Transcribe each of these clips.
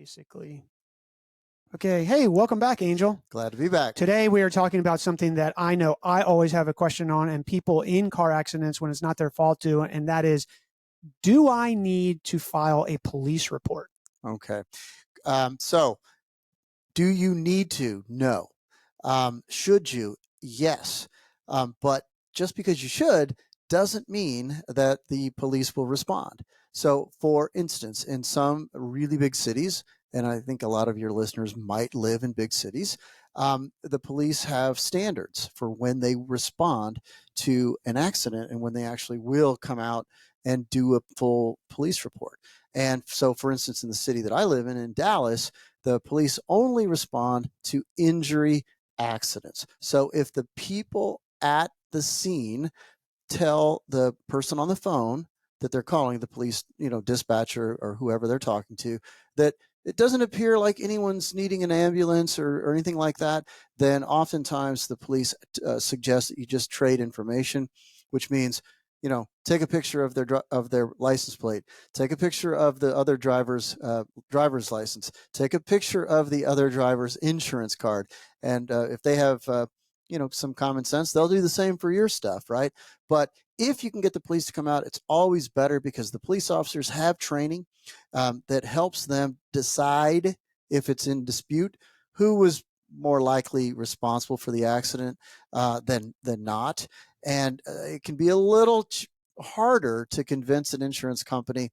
basically. Okay. Hey, welcome back, Angel. Glad to be back. Today we are talking about something that I know I always have a question on, and people in car accidents when it's not their fault do, and that is, do I need to file a police report? Okay. So do you need to? No. Should you? Yes. But just because you should doesn't mean that the police will respond. So, for instance, in some really big cities, and I think a lot of your listeners might live in big cities, the police have standards for when they respond to an accident and when they actually will come out and do a full police report. And so, for instance, in the city that I live in Dallas, the police only respond to injury accidents. So if the people at the scene tell the person on the phone that they're calling, the police, dispatcher or whoever they're talking to, that it doesn't appear like anyone's needing an ambulance or anything like that, then oftentimes the police suggest that you just trade information, which means, take a picture of their license plate, take a picture of the other driver's license, take a picture of the other driver's insurance card, and if they have some common sense, they'll do the same for your stuff, right? But if you can get the police to come out, it's always better because the police officers have training that helps them decide if it's in dispute who was more likely responsible for the accident than not. And it can be a little harder to convince an insurance company,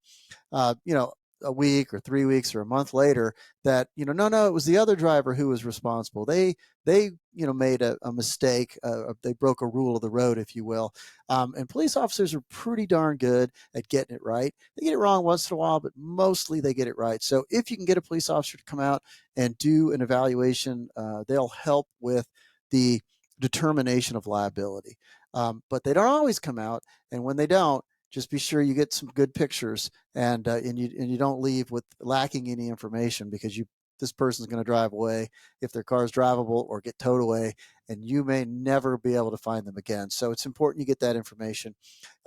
a week or 3 weeks or a month later that, no, it was the other driver who was responsible. They made a mistake. They broke a rule of the road, if you will. And police officers are pretty darn good at getting it right. They get it wrong once in a while, but mostly they get it right. So if you can get a police officer to come out and do an evaluation, they'll help with the determination of liability. But they don't always come out. And when they don't, just be sure you get some good pictures and you don't leave with lacking any information, because this person's going to drive away if their car is drivable or get towed away, and you may never be able to find them again. So it's important you get that information.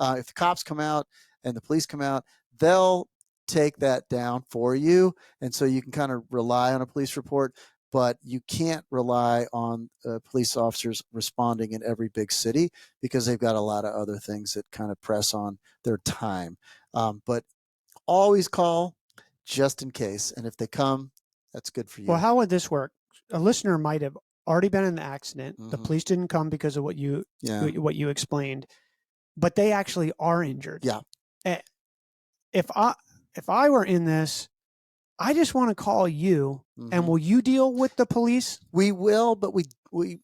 If the cops come out and the police come out, they'll take that down for you, and so you can kind of rely on a police report. But you can't rely on police officers responding in every big city because they've got a lot of other things that kind of press on their time. But always call just in case. And if they come, that's good for you. Well, how would this work? A listener might have already been in the accident. Mm-hmm. The police didn't come because of what you explained, but they actually are injured. Yeah. If I were in this, I just want to call you, mm-hmm. and will you deal with the police? We will, but we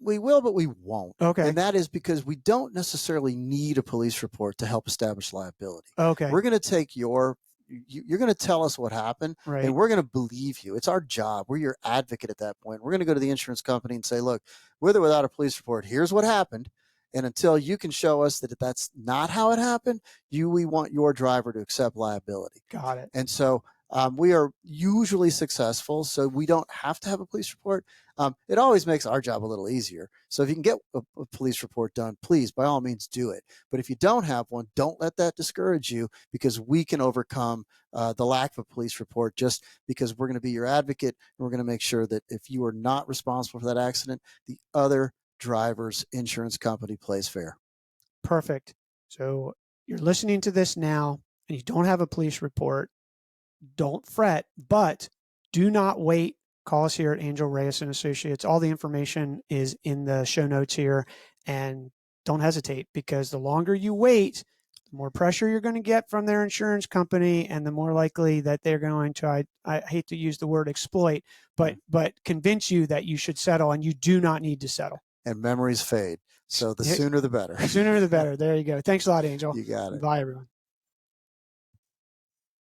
will, but we won't. Okay. And that is because we don't necessarily need a police report to help establish liability. Okay. We're going to take you're going to tell us what happened, right. and we're going to believe you. It's our job. We're your advocate at that point. We're going to go to the insurance company and say, look, with or without a police report, here's what happened. And until you can show us that that's not how it happened, we want your driver to accept liability. Got it. And so we are usually successful, so we don't have to have a police report. It always makes our job a little easier. So if you can get a police report done, please, by all means, do it. But if you don't have one, don't let that discourage you, because we can overcome the lack of a police report just because we're going to be your advocate, and we're going to make sure that if you are not responsible for that accident, the other driver's insurance company plays fair. Perfect. So you're listening to this now and you don't have a police report. Don't fret, but do not wait. Call us here at Angel Reyes and Associates. All the information is in the show notes here, and don't hesitate, because the longer you wait, the more pressure you're going to get from their insurance company, and the more likely that they're going to, I hate to use the word exploit, but convince you that you should settle, and you do not need to settle. And memories fade. So the sooner the better. The sooner the better. There you go. Thanks a lot, Angel. You got it. Bye, everyone.